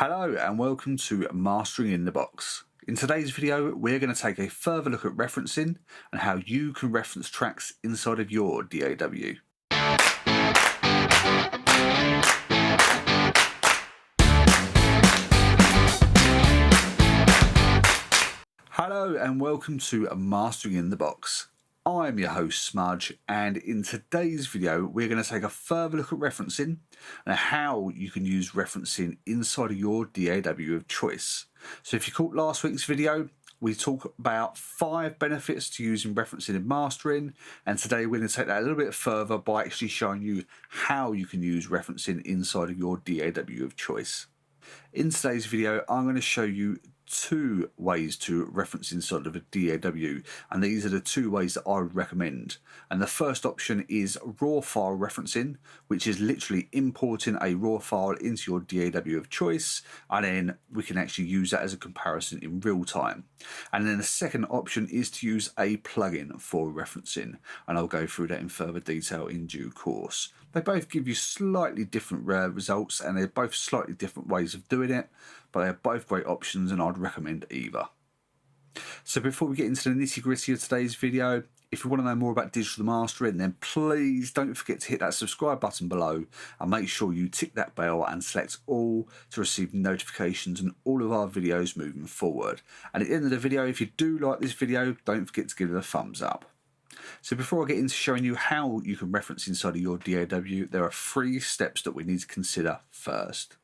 Hello and welcome to Mastering in the Box. In today's video we're going to take a further look at referencing and how you can reference tracks inside of your DAW. Hello and welcome to Mastering in the Box. I'm your host Smudge, and in today's video we're going to take a further look at referencing and how you can use referencing inside of your DAW of choice. So if you caught last week's video, we talk about 5 benefits to using referencing in mastering, and today we're going to take that a little bit further by actually showing you how you can use referencing inside of your DAW of choice. In today's video I'm going to show you 2 ways to reference inside of a DAW, and these are the 2 ways that I would recommend. And the first option is raw file referencing, which is literally importing a raw file into your DAW of choice, and then we can actually use that as a comparison in real time. And then the second option is to use a plugin for referencing, and I'll go through that in further detail in due course. They both give you slightly different results, and they're both slightly different ways of doing it, but they're both great options and I'd recommend either. So before we get into the nitty gritty of today's video, if you want to know more about digital mastering, then please don't forget to hit that subscribe button below and make sure you tick that bell and select all to receive notifications on all of our videos moving forward. And at the end of the video, if you do like this video, don't forget to give it a thumbs up. So before I get into showing you how you can reference inside of your DAW, there are 3 steps that we need to consider first.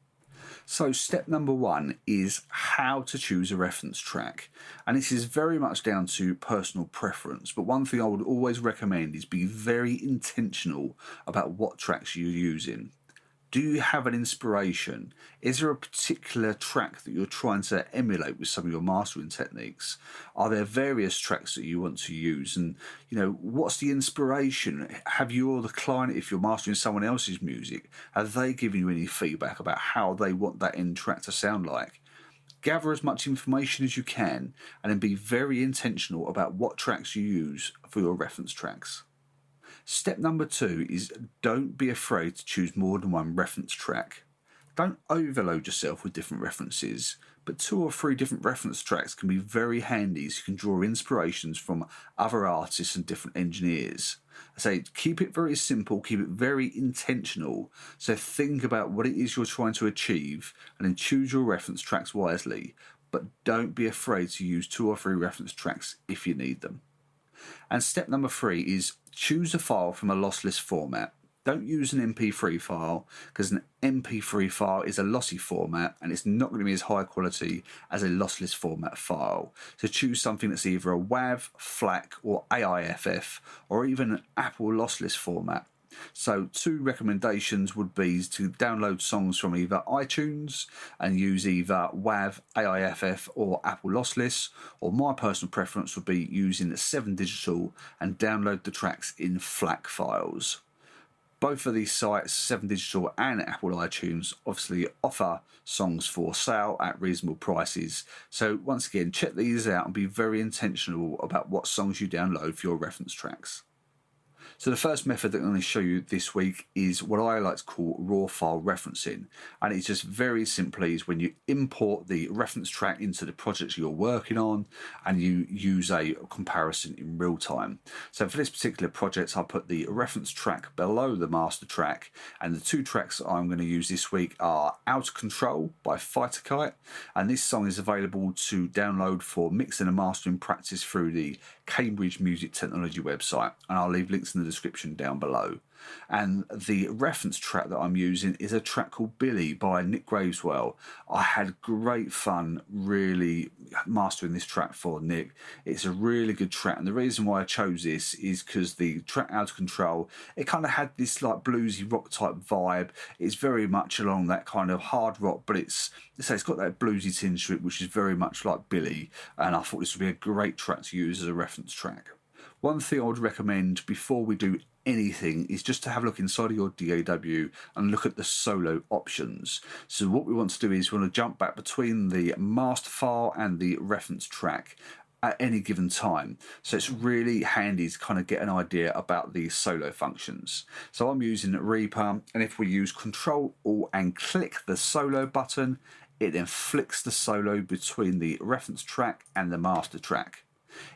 So step number 1 is how to choose a reference track, and this is very much down to personal preference, but one thing I would always recommend is be very intentional about what tracks you're using. Do you have an inspiration? Is there a particular track that you're trying to emulate with some of your mastering techniques? Are there various tracks that you want to use? And what's the inspiration? Have you or the client, if you're mastering someone else's music, have they given you any feedback about how they want that end track to sound like? Gather as much information as you can and then be very intentional about what tracks you use for your reference tracks. Step number 2 is don't be afraid to choose more than one reference track. Don't overload yourself with different references, but 2 or 3 different reference tracks can be very handy so you can draw inspirations from other artists and different engineers. I say keep it very simple, keep it very intentional, so think about what it is you're trying to achieve and then choose your reference tracks wisely, but don't be afraid to use 2 or 3 reference tracks if you need them. And step number 3 is choose a file from a lossless format. Don't use an MP3 file, because an MP3 file is a lossy format and it's not going to be as high quality as a lossless format file. So choose something that's either a WAV, FLAC or AIFF, or even an Apple lossless format. So 2 recommendations would be to download songs from either iTunes and use either WAV, AIFF or Apple lossless, or my personal preference would be using 7 Digital and download the tracks in FLAC files. Both of these sites, 7 Digital and Apple iTunes, obviously offer songs for sale at reasonable prices. So once again, check these out and be very intentional about what songs you download for your reference tracks. So the first method that I'm going to show you this week is what I like to call raw file referencing, and it's just very simply is when you import the reference track into the project you're working on and you use a comparison in real time. So for this particular project I put the reference track below the master track, and the 2 tracks I'm going to use this week are Outa by Fytakyte, and this song is available to download for mixing and mastering practice through the Cambridge Music Technology website, and I'll leave links in the description down below. And the reference track that I'm using is a track called Billy by Nik Graveswell. I had great fun really mastering this track for Nick. It's a really good track, and the reason why I chose this is because the track Outa, it kind of had this like bluesy rock type vibe. It's very much along that kind of hard rock, but it's got that bluesy tinge to it, which is very much like Billy, and I thought this would be a great track to use as a reference track. One thing I would recommend before we do anything is just to have a look inside of your DAW and look at the solo options. So what we want to do is we want to jump back between the master file and the reference track at any given time. So it's really handy to kind of get an idea about the solo functions. So I'm using Reaper, and if we use Control Alt and click the solo button, It then flicks the solo between the reference track and the master track.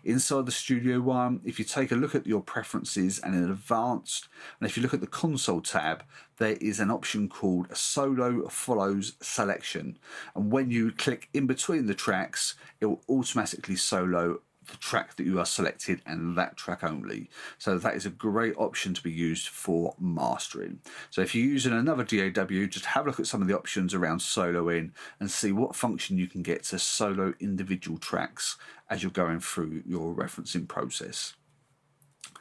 Inside the Studio One, if you take a look at your preferences and in advanced, and if you look at the console tab, there is an option called Solo Follows Selection. And when you click in between the tracks, it will automatically solo the track that you are selected and that track only. So that is a great option to be used for mastering. So if you're using another DAW, just have a look at some of the options around soloing and see what function you can get to solo individual tracks as you're going through your referencing process.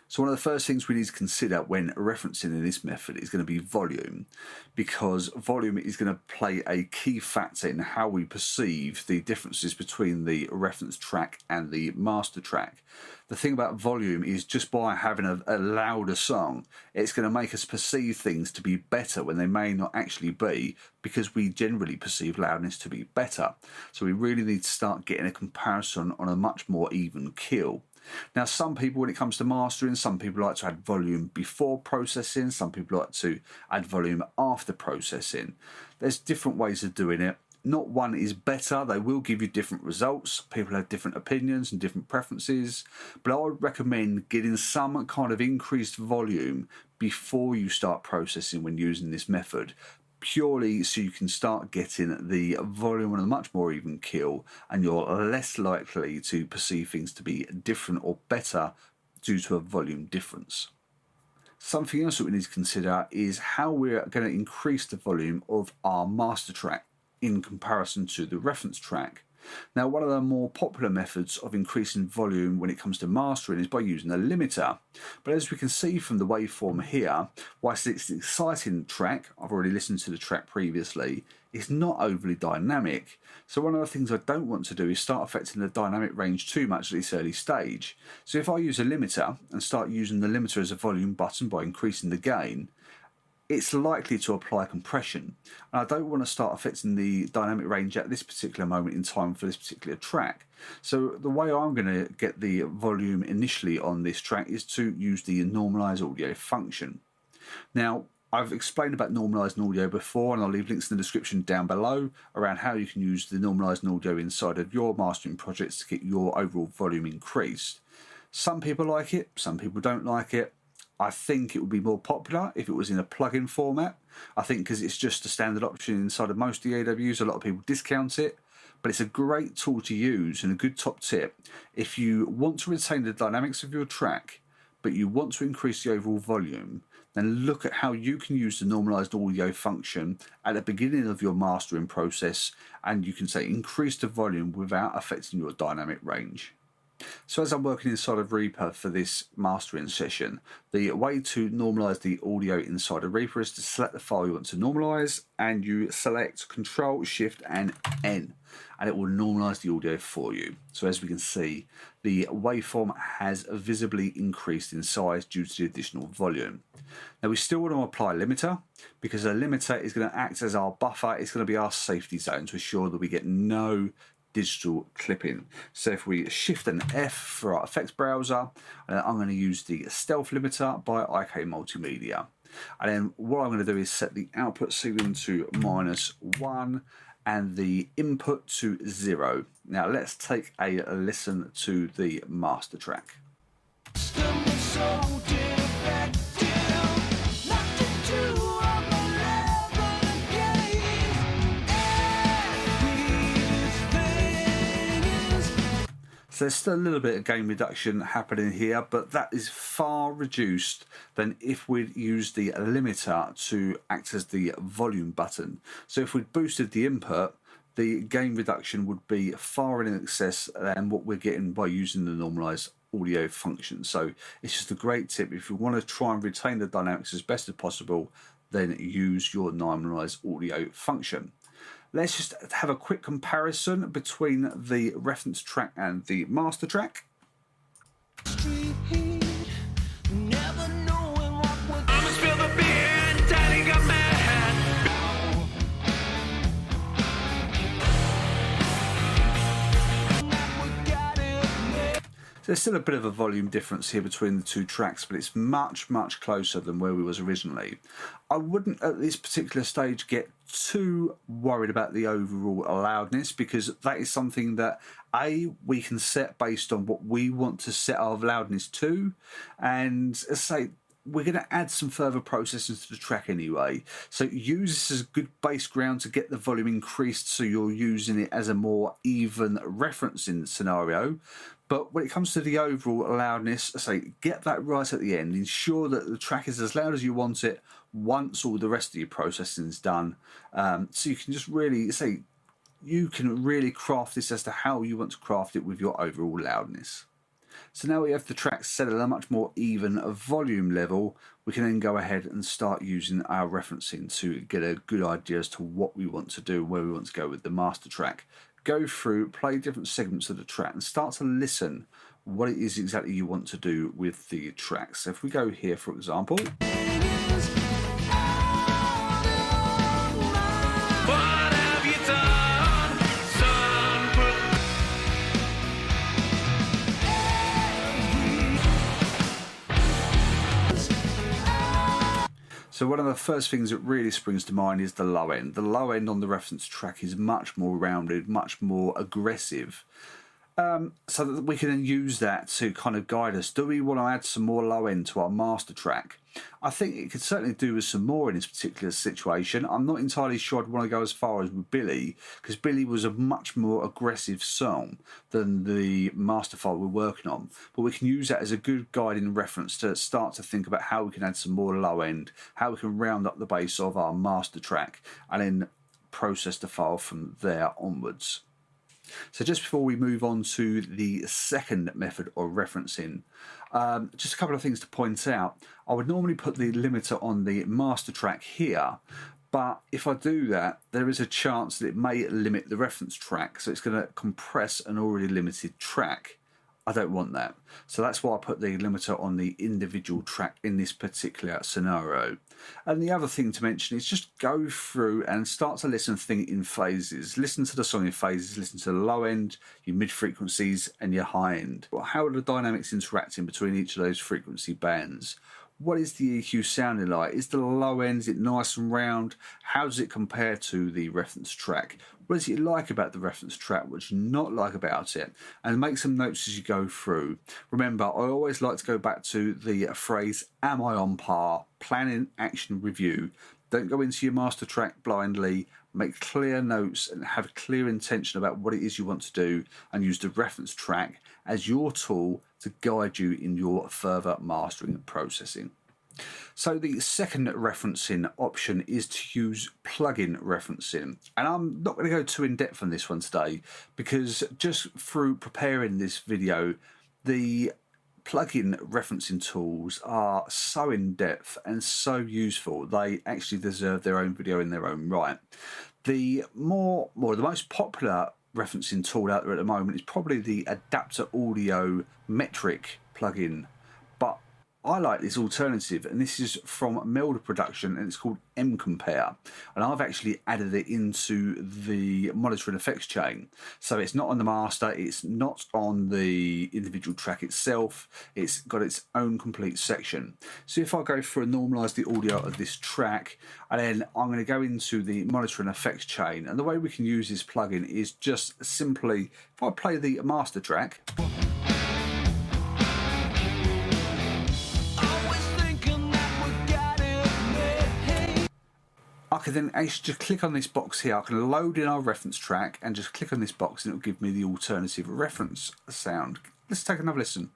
So one of the first things we need to consider when referencing in this method is going to be volume, because volume is going to play a key factor in how we perceive the differences between the reference track and the master track. The thing about volume is just by having a louder song, it's going to make us perceive things to be better when they may not actually be, because we generally perceive loudness to be better. So we really need to start getting a comparison on a much more even keel. Now, some people, when it comes to mastering, some people like to add volume before processing, some people like to add volume after processing. There's different ways of doing it. Not one is better. They will give you different results. People have different opinions and different preferences, but I would recommend getting some kind of increased volume before you start processing when using this method, purely so you can start getting the volume on a much more even keel, and you're less likely to perceive things to be different or better due to a volume difference. Something else that we need to consider is how we're going to increase the volume of our master track in comparison to the reference track. Now, one of the more popular methods of increasing volume when it comes to mastering is by using a limiter. But as we can see from the waveform here, whilst it's an exciting track, I've already listened to the track previously, it's not overly dynamic. So one of the things I don't want to do is start affecting the dynamic range too much at this early stage. So if I use a limiter and start using the limiter as a volume button by increasing the gain, it's likely to apply compression. And I don't want to start affecting the dynamic range at this particular moment in time for this particular track. So the way I'm going to get the volume initially on this track is to use the Normalise audio function. Now, I've explained about Normalise audio before, and I'll leave links in the description down below around how you can use the Normalise audio inside of your mastering projects to get your overall volume increased. Some people like it, some people don't like it. I think it would be more popular if it was in a plugin format. I think because it's just a standard option inside of most DAWs, a lot of people discount it. But it's a great tool to use and a good top tip if you want to retain the dynamics of your track, but you want to increase the overall volume. Then look at how you can use the normalized audio function at the beginning of your mastering process, and you can say increase the volume without affecting your dynamic range. So as I'm working inside of Reaper for this mastering session, the way to normalise the audio inside of Reaper is to select the file you want to normalise, and you select Control, Shift and N, and it will normalise the audio for you. So as we can see, the waveform has visibly increased in size due to the additional volume. Now we still want to apply a limiter, because a limiter is going to act as our buffer. It's going to be our safety zone to ensure that we get no digital clipping. So if we shift an F for our effects browser, I'm going to use the stealth limiter by IK Multimedia. And then what I'm going to do is set the output ceiling to -1 and the input to 0. Now let's take a listen to the master track. So there's still a little bit of gain reduction happening here, but that is far reduced than if we'd used the limiter to act as the volume button. So if we'd boosted the input, the gain reduction would be far in excess than what we're getting by using the normalized audio function. So it's just a great tip. If you want to try and retain the dynamics as best as possible, then use your normalized audio function. Let's just have a quick comparison between the reference track and the master track. So There's still a bit of a volume difference here between the two tracks, but it's much closer than where we was originally. I wouldn't at this particular stage get too worried about the overall loudness, because that is something that we can set based on what we want to set our loudness to, and as I say, we're going to add some further processing to the track anyway, so use this as a good base ground to get the volume increased so you're using it as a more even referencing scenario. But when it comes to the overall loudness, I say get that right at the end. Ensure that the track is as loud as you want it once all the rest of your processing is done, so you can just really say you can really craft this as to how you want to craft it with your overall loudness. So now we have the track set at a much more even volume level, we can then go ahead and start using our referencing to get a good idea as to what we want to do, where we want to go with the master track. Go through, play different segments of the track and start to listen what it is exactly you want to do with the track. So if we go here, for example. So one of the first things that really springs to mind is the low end. The low end on the reference track is much more rounded, much more aggressive. So that we can then use that to kind of guide us. Do we want to add some more low end to our master track? I think it could certainly do with some more in this particular situation. I'm not entirely sure I'd want to go as far as with Billy, because Billy was a much more aggressive song than the master file we're working on. But we can use that as a good guiding reference to start to think about how we can add some more low end, how we can round up the bass of our master track, and then process the file from there onwards. So just before we move on to the second method of referencing, just a couple of things to point out. I would normally put the limiter on the master track here, but if I do that, there is a chance that it may limit the reference track, so it's going to compress an already limited track. I don't want that. So that's why I put the limiter on the individual track in this particular scenario. And the other thing to mention is just go through and start to listen to things in phases. Listen to the song in phases, listen to the low end, your mid frequencies and your high end. How are the dynamics interacting between each of those frequency bands? What is the EQ sounding like? Is the low end, is it nice and round? How does it compare to the reference track? What is it like about the reference track? What do you not like about it? And make some notes as you go through. Remember, I always like to go back to the phrase, am I on par? Planning, action, review. Don't go into your master track blindly. Make clear notes and have a clear intention about what it is you want to do, and use the reference track as your tool to guide you in your further mastering and processing. So the second referencing option is to use plugin referencing, and I'm not going to go too in depth on this one today, because just through preparing this video, the plugin referencing tools are so in depth and so useful. They actually deserve their own video in their own right. The most popular referencing tool out there at the moment is probably the Adapter Audio Metric plugin, but I like this alternative, and this is from Melda Production, and it's called M-Compare, and I've actually added it into the monitoring effects chain. So it's not on the master, it's not on the individual track itself, it's got its own complete section. So if I go through and normalise the audio of this track, and then I'm going to go into the monitoring effects chain, and the way we can use this plugin is just simply, if I play the master track, I can then actually just click on this box here. I can load in our reference track and just click on this box, and it'll give me the alternative reference sound. Let's take another listen.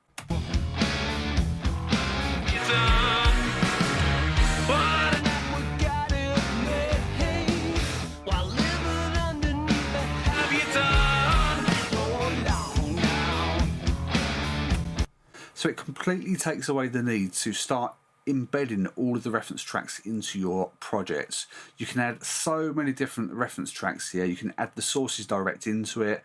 So it completely takes away the need to start embedding all of the reference tracks into your projects. You can add so many different reference tracks here. You can add the sources direct into it,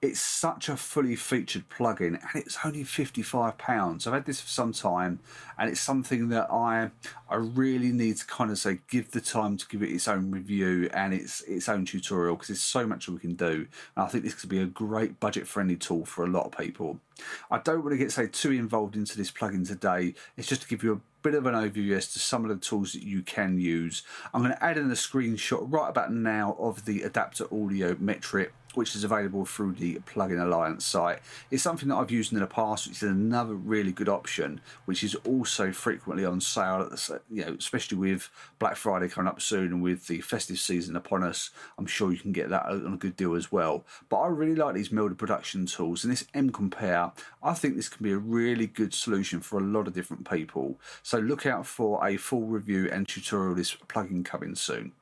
It's such a fully featured plugin, and it's only £55. I've had this for some time, and it's something that I really need to kind of say give the time to give it its own review and its own tutorial, because there's so much we can do. And I think this could be a great budget-friendly tool for a lot of people. I don't want to get too involved into this plugin today. It's just to give you a bit of an overview as to some of the tools that you can use. I'm going to add in a screenshot right about now of the adapter audio metric, which is available through the Plugin Alliance site. It's something that I've used in the past, which is another really good option, which is also frequently on sale, especially with Black Friday coming up soon and with the festive season upon us. I'm sure you can get that on a good deal as well. But I really like these Melody production tools, and this M-Compare, I think this can be a really good solution for a lot of different people. So look out for a full review and tutorial of this plugin coming soon.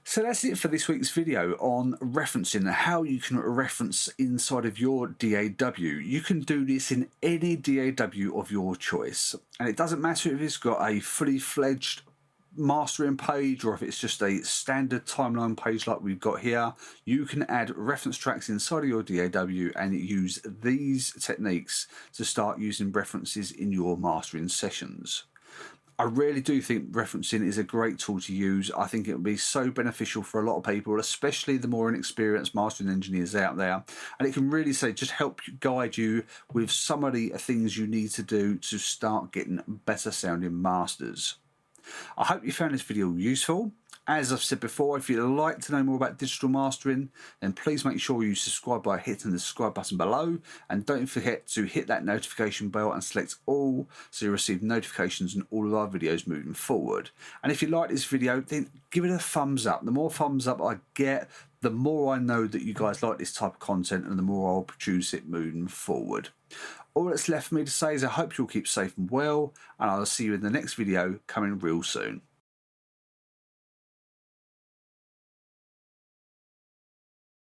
So that's it for this week's video on referencing, how you can reference inside of your DAW. You can do this in any DAW of your choice, and it doesn't matter if it's got a fully fledged mastering page or if it's just a standard timeline page like we've got here. You can add reference tracks inside of your DAW and use these techniques to start using references in your mastering sessions. I really do think referencing is a great tool to use. I think it would be so beneficial for a lot of people, especially the more inexperienced mastering engineers out there. And it can really just help guide you with some of the things you need to do to start getting better sounding masters. I hope you found this video useful. As I've said before, if you'd like to know more about digital mastering, then please make sure you subscribe by hitting the subscribe button below, and don't forget to hit that notification bell and select all so you receive notifications on all of our videos moving forward. And if you like this video, then give it a thumbs up. The more thumbs up I get, the more I know that you guys like this type of content, and the more I'll produce it moving forward. All that's left for me to say is I hope you'll keep safe and well, and I'll see you in the next video coming real soon.